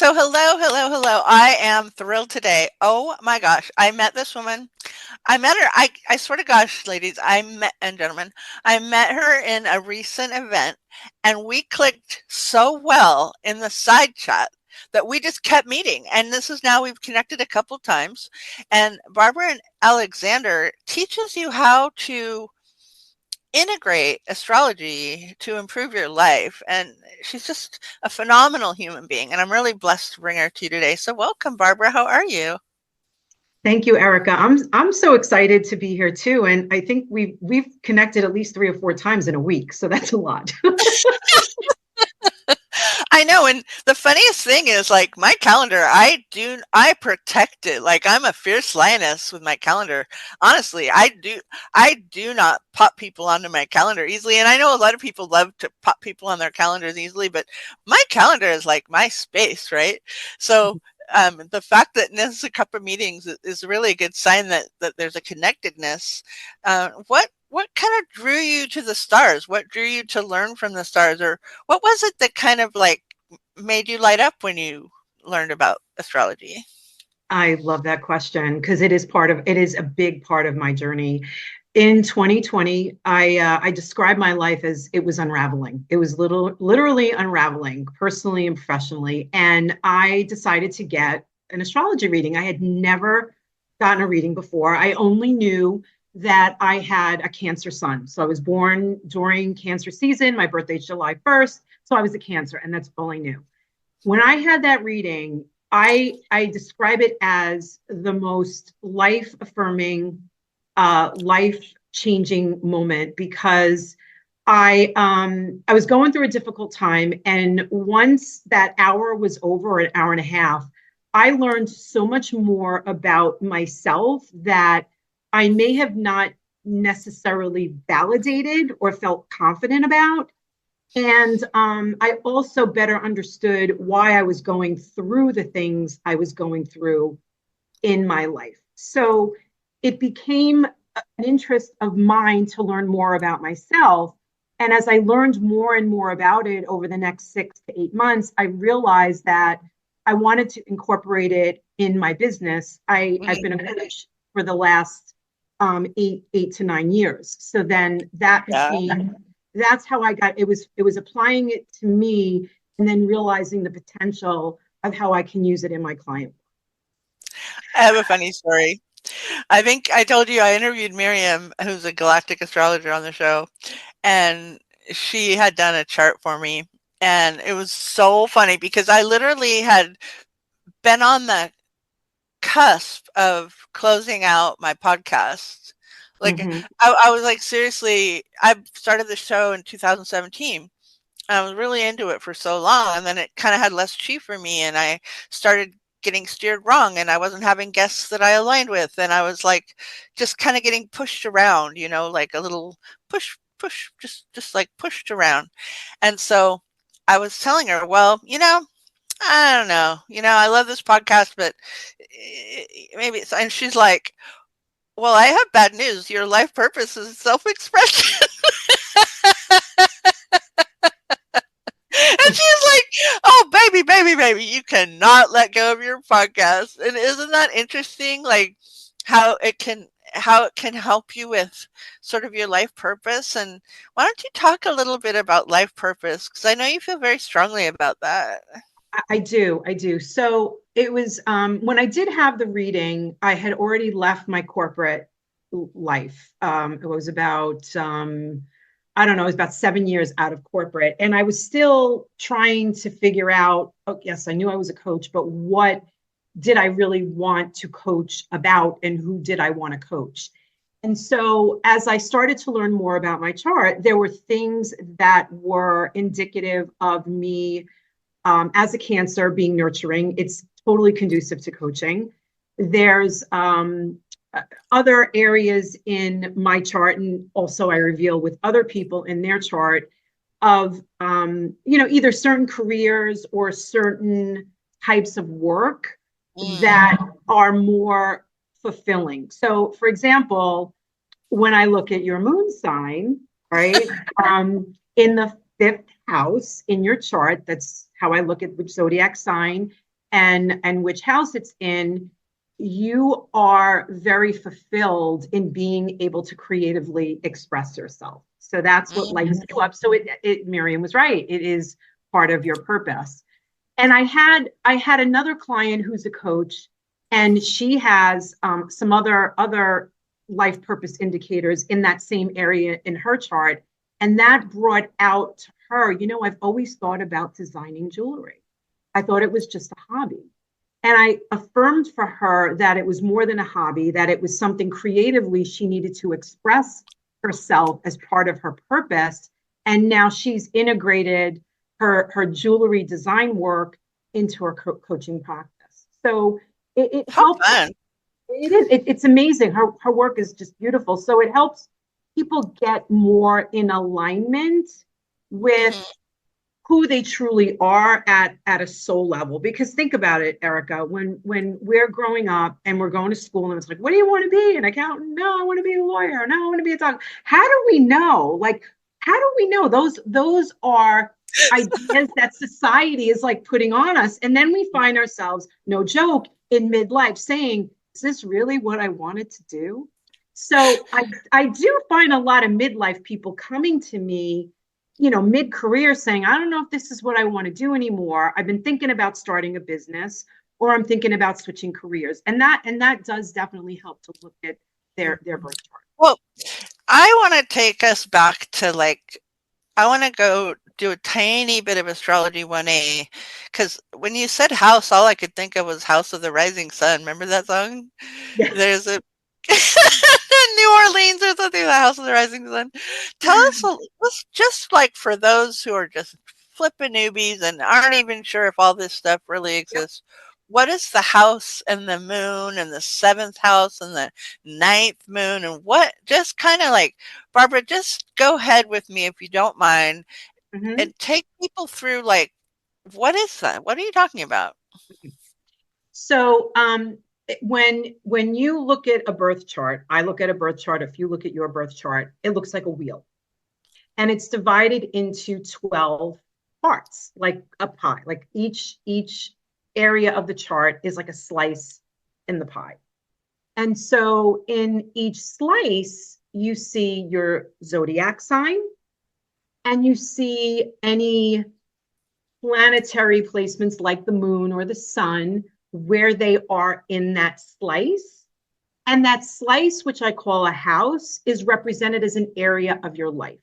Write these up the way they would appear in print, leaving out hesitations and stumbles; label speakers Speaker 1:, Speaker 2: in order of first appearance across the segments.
Speaker 1: So hello. I am thrilled today. Oh my gosh, I met this woman. I met her. I swear to gosh, ladies, I met and gentlemen, I met her in a recent event, and we clicked so well in the side chat that we just kept meeting. And this is now we've connected a couple times. And Barbara and Alexander teaches you how to integrate astrology to improve your life. And she's just a phenomenal human being. And I'm really blessed to bring her to you today. So welcome, Barbara. How are you?
Speaker 2: Thank you, Erica. I'm so excited to be here too, and I think we've connected at least 3 or 4 times in a week, so that's a lot.
Speaker 1: I know, and the funniest thing is like my calendar, I protect it. Like I'm a fierce lioness with my calendar. Honestly, I do not pop people onto my calendar easily. And I know a lot of people love to pop people on their calendars easily, but my calendar is like my space, right? So the fact that this is a couple of meetings is really a good sign that there's a connectedness. What kind of drew you to the stars? What drew you to learn from the stars, or what was it that kind of like made you light up when you learned about astrology?
Speaker 2: I love that question because it is a big part of my journey. In 2020, I described my life as it was unraveling. It was literally unraveling, personally and professionally. And I decided to get an astrology reading. I had never gotten a reading before. I only knew that I had a Cancer sun. So I was born during Cancer season. My birthday's July 1st. So I was a Cancer, and that's all I knew. When I had that reading, I describe it as the most life affirming, life changing moment because I was going through a difficult time, and once that hour was over, an hour and a half, I learned so much more about myself that I may have not necessarily validated or felt confident about. And I also better understood why I was going through the things I was going through in my life. So it became an interest of mine to learn more about myself. And as I learned more and more about it over the next 6 to 8 months, I realized that I wanted to incorporate it in my business. I've been a coach for the last 8 to 9 years. So then
Speaker 1: Yeah.
Speaker 2: that's how I got it was applying it to me and then realizing the potential of how I can use it in my client.
Speaker 1: I have a funny story. I think I told you I interviewed Miriam, who's a galactic astrologer on the show, and she had done a chart for me. And it was so funny because I literally had been on the cusp of closing out my podcast. Like
Speaker 2: Mm-hmm.
Speaker 1: I was like, seriously, I started the show in 2017. I was really into it for so long, and then it kind of had less chi for me, and I started getting steered wrong, and I wasn't having guests that I aligned with, and I was like just kind of getting pushed around, like a little push, just like pushed around. And so I was telling her, well, I don't know. I love this podcast, but maybe it's, and she's like, well, I have bad news. Your life purpose is self-expression. And she's like, oh, baby, you cannot let go of your podcast. And isn't that interesting? Like how it can help you with sort of your life purpose. And why don't you talk a little bit about life purpose? Because I know you feel very strongly about that.
Speaker 2: I do. So it was when I did have the reading, I had already left my corporate life. It was about I don't know, it was about 7 years out of corporate. And I was still trying to figure out, oh, yes, I knew I was a coach, but what did I really want to coach about and who did I want to coach? And so as I started to learn more about my chart, there were things that were indicative of me as a Cancer being nurturing. It's totally conducive to coaching. There's other areas in my chart, and also I reveal with other people in their chart of either certain careers or certain types of work
Speaker 1: Mm.
Speaker 2: that are more fulfilling. So, for example, when I look at your moon sign, right, in the fifth house in your chart, that's how I look at which zodiac sign and which house it's in, you are very fulfilled in being able to creatively express yourself. So that's what lights you
Speaker 1: Mhm.
Speaker 2: up. So it Miriam was right. It is part of your purpose. And I had another client who's a coach, and she has some other life purpose indicators in that same area in her chart, and that brought out to her, I've always thought about designing jewelry. I thought it was just a hobby. And I affirmed for her that it was more than a hobby, that it was something creatively she needed to express herself as part of her purpose. And now she's integrated her jewelry design work into her coaching practice. So it
Speaker 1: How
Speaker 2: helps.
Speaker 1: fun.
Speaker 2: It's amazing. Her work is just beautiful. So it helps people get more in alignment with
Speaker 1: Mhm.
Speaker 2: who they truly are at a soul level. Because think about it, Erica, when we're growing up and we're going to school and it's like, what do you want to be? An accountant? No, I want to be a lawyer. No, I want to be a doctor. How do we know? Like, how do we know? Those are ideas that society is like putting on us. And then we find ourselves, no joke, in midlife saying, is this really what I wanted to do? So I do find a lot of midlife people coming to me, mid-career saying, I don't know if this is what I want to do anymore. I've been thinking about starting a business, or I'm thinking about switching careers. And that does definitely help to look at their birth chart.
Speaker 1: Well, I want to take us back to like, I want to go do a tiny bit of astrology 1A, because when you said house, all I could think of was House of the Rising Sun. Remember that song?
Speaker 2: Yes.
Speaker 1: There's a New Orleans or something, the House of the Rising Sun. Tell us, just like for those who are just flipping newbies and aren't even sure if all this stuff really
Speaker 2: Yep.
Speaker 1: exists, what is the house and the moon and the seventh house and the ninth moon and what, just kind of like, Barbara, just go ahead with me if you don't mind
Speaker 2: Mm-hmm.
Speaker 1: and take people through like, what is that? What are you talking about?
Speaker 2: So when you look at a birth chart, I look at a birth chart. If you look at your birth chart, it looks like a wheel, and it's divided into 12 parts, like a pie. Like each area of the chart is like a slice in the pie. And so in each slice, you see your zodiac sign, and you see any planetary placements like the moon or the sun, where they are in that slice. And that slice, which I call a house, is represented as an area of your life.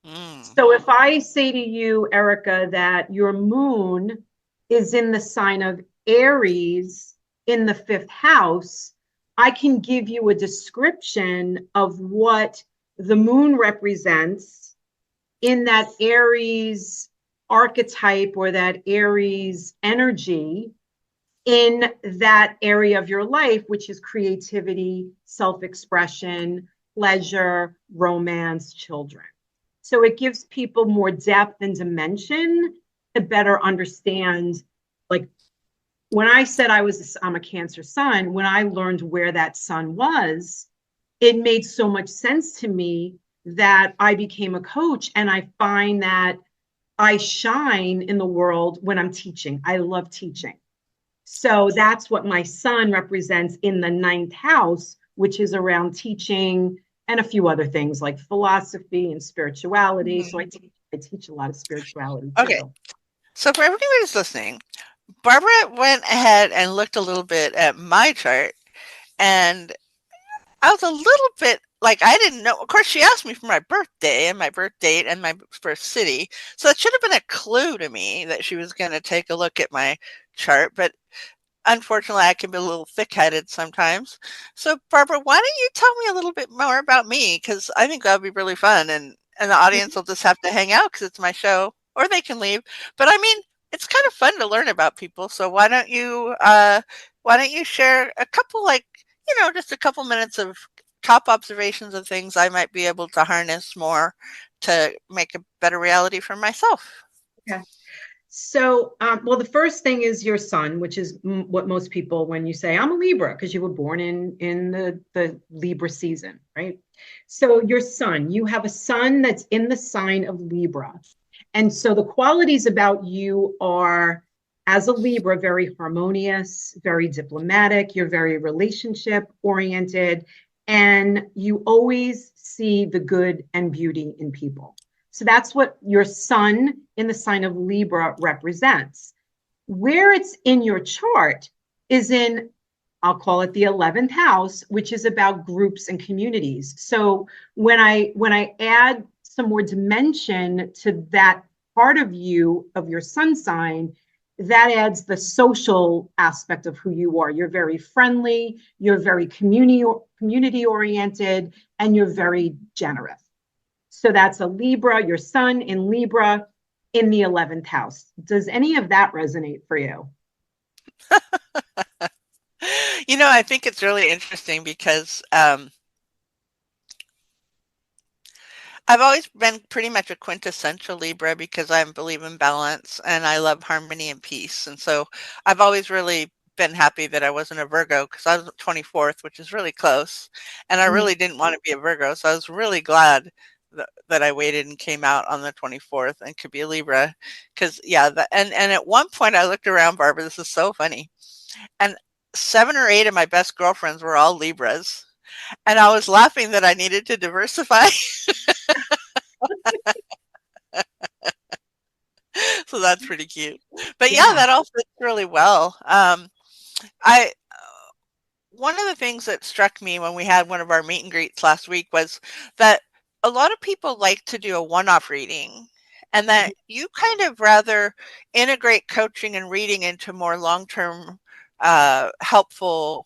Speaker 1: Mm.
Speaker 2: So if I say to you, Erica, that your moon is in the sign of Aries in the fifth house, I can give you a description of what the moon represents in that Aries archetype or that Aries energy in that area of your life, which is creativity, self expression, pleasure, romance, children. So it gives people more depth and dimension to better understand. Like when I said I'm a Cancer sun, when I learned where that sun was, it made so much sense to me that I became a coach, and I find that I shine in the world when I'm teaching. I love teaching. So that's what my sun represents in the ninth house, which is around teaching and a few other things like philosophy and spirituality. So
Speaker 1: Mhm.
Speaker 2: I teach a lot of spirituality
Speaker 1: Okay.
Speaker 2: too.
Speaker 1: So for everybody who's listening, Barbara went ahead and looked a little bit at my chart, and I was a little bit like, I didn't know. Of course, she asked me for my birthday and my birth date and my birth city. So it should have been a clue to me that she was going to take a look at my chart. But unfortunately, I can be a little thick-headed sometimes. So, Barbara, why don't you tell me a little bit more about me? Because I think that would be really fun, and the audience will just have to hang out because it's my show, or they can leave. But I mean, it's kind of fun to learn about people. So why don't you share a couple, like, just a couple minutes of top observations of things I might be able to harness more to make a better reality for myself.
Speaker 2: Okay. So, well, the first thing is your sun, which is what most people, when you say I'm a Libra, because you were born in the Libra season, right? So your sun, you have a sun that's in the sign of Libra, and so the qualities about you are as a Libra, very harmonious, very diplomatic. You're very relationship oriented, and you always see the good and beauty in people. So that's what your sun in the sign of Libra represents. Where it's in your chart is in, I'll call it the 11th house, which is about groups and communities. So when I add some more dimension to that part of you, of your sun sign, that adds the social aspect of who you are. You're very friendly, you're very community oriented, and you're very generous. So that's a Libra, your sun in Libra in the 11th house. Does any of that resonate for you?
Speaker 1: I think it's really interesting because I've always been pretty much a quintessential Libra because I believe in balance and I love harmony and peace. And so I've always really been happy that I wasn't a Virgo because I was 24th, which is really close. And I
Speaker 2: Mm.
Speaker 1: really didn't want to be a Virgo. So I was really glad that I waited and came out on the 24th and could be a Libra. Because, yeah, and at one point I looked around, Barbara, this is so funny. And 7 or 8 of my best girlfriends were all Libras. And I was laughing that I needed to diversify. So that's pretty cute. But yeah,
Speaker 2: Yeah.
Speaker 1: that all fits really well. I One of the things that struck me when we had one of our meet and greets last week was that a lot of people like to do a one-off reading, and that you kind of rather integrate coaching and reading into more long-term, helpful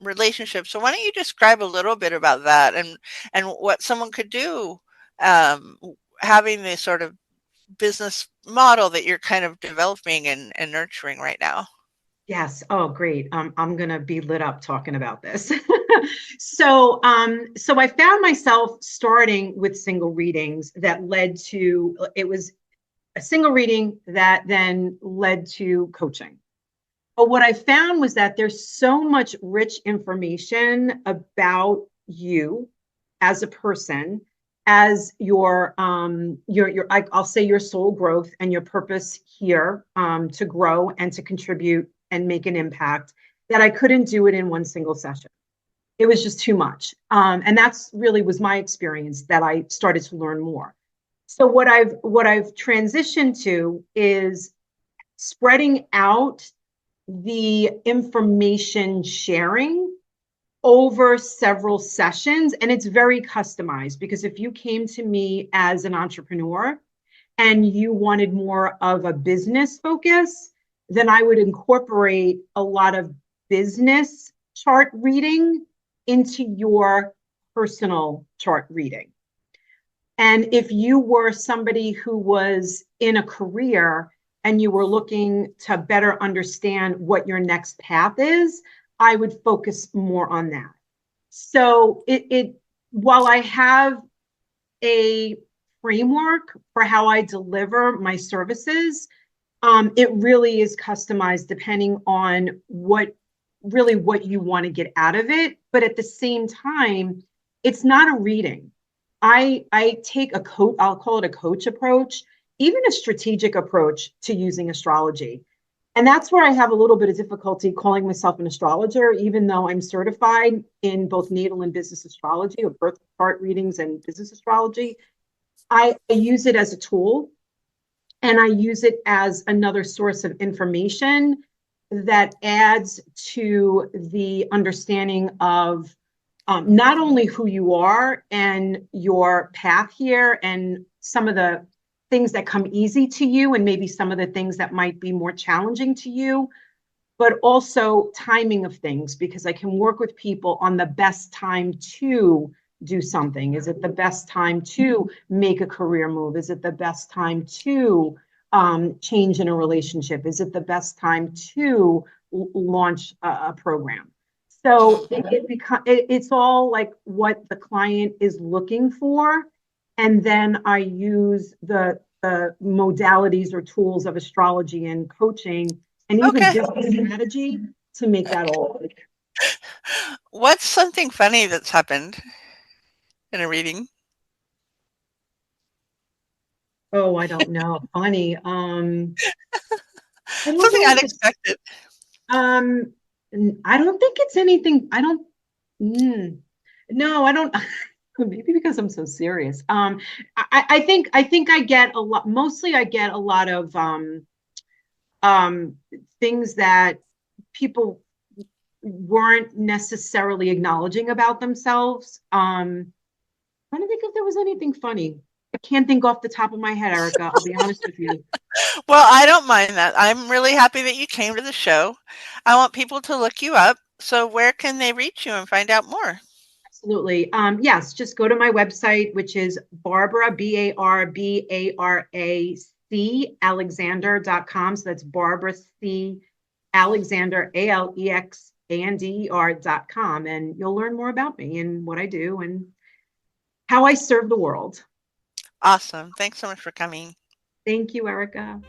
Speaker 1: relationships. So why don't you describe a little bit about that and what someone could do, having this sort of business model that you're kind of developing and nurturing right now.
Speaker 2: Yes. Oh, great. I'm gonna be lit up talking about this. So I found myself starting with single readings that led to, it was a single reading that then led to coaching. But what I found was that there's so much rich information about you as a person, as I'll say your soul growth and your purpose here, to grow and to contribute and make an impact, that I couldn't do it in one single session. It was just too much, and that's really was my experience that I started to learn more. So what I've transitioned to is spreading out the information sharing over several sessions, and it's very customized, because if you came to me as an entrepreneur and you wanted more of a business focus, then I would incorporate a lot of business chart reading into your personal chart reading. And if you were somebody who was in a career and you were looking to better understand what your next path is, I would focus more on that. So while I have a framework for how I deliver my services, it really is customized depending on what you want to get out of it. But at the same time, it's not a reading. I take a coach, I'll call it a coach approach, even a strategic approach to using astrology. And that's where I have a little bit of difficulty calling myself an astrologer, even though I'm certified in both natal and business astrology, or birth chart readings and business astrology. I use it as a tool, and I use it as another source of information that adds to the understanding of, not only who you are and your path here, and some of the things that come easy to you, and maybe some of the things that might be more challenging to you, but also timing of things, because I can work with people on the best time to do something. Is it the best time to make a career move? Is it the best time to change in a relationship? Is it the best time to launch a program? So it's all like what the client is looking for. And then I use the modalities or tools of astrology and coaching and even
Speaker 1: Okay.
Speaker 2: business strategy to make that all.
Speaker 1: What's something funny that's happened in a reading?
Speaker 2: Oh, I don't know. Funny. I don't
Speaker 1: Something
Speaker 2: know if it's
Speaker 1: unexpected.
Speaker 2: um I don't think it's anything. I don't mm, no, I don't. Maybe because I'm so serious. I think I get a lot, mostly I get a lot of um things that people weren't necessarily acknowledging about themselves. Trying to think if there was anything funny. I can't think off the top of my head, Erica. I'll be honest with you.
Speaker 1: Well, I don't mind that. I'm really happy that you came to the show. I want people to look you up. So where can they reach you and find out more?
Speaker 2: Absolutely. Yes, just go to my website, which is Barbara, BARBARAC, Alexander.com. So that's Barbara C. Alexander, ALEXANDER.com. And you'll learn more about me and what I do and how I serve the world.
Speaker 1: Awesome. Thanks so much for coming.
Speaker 2: Thank you, Erica.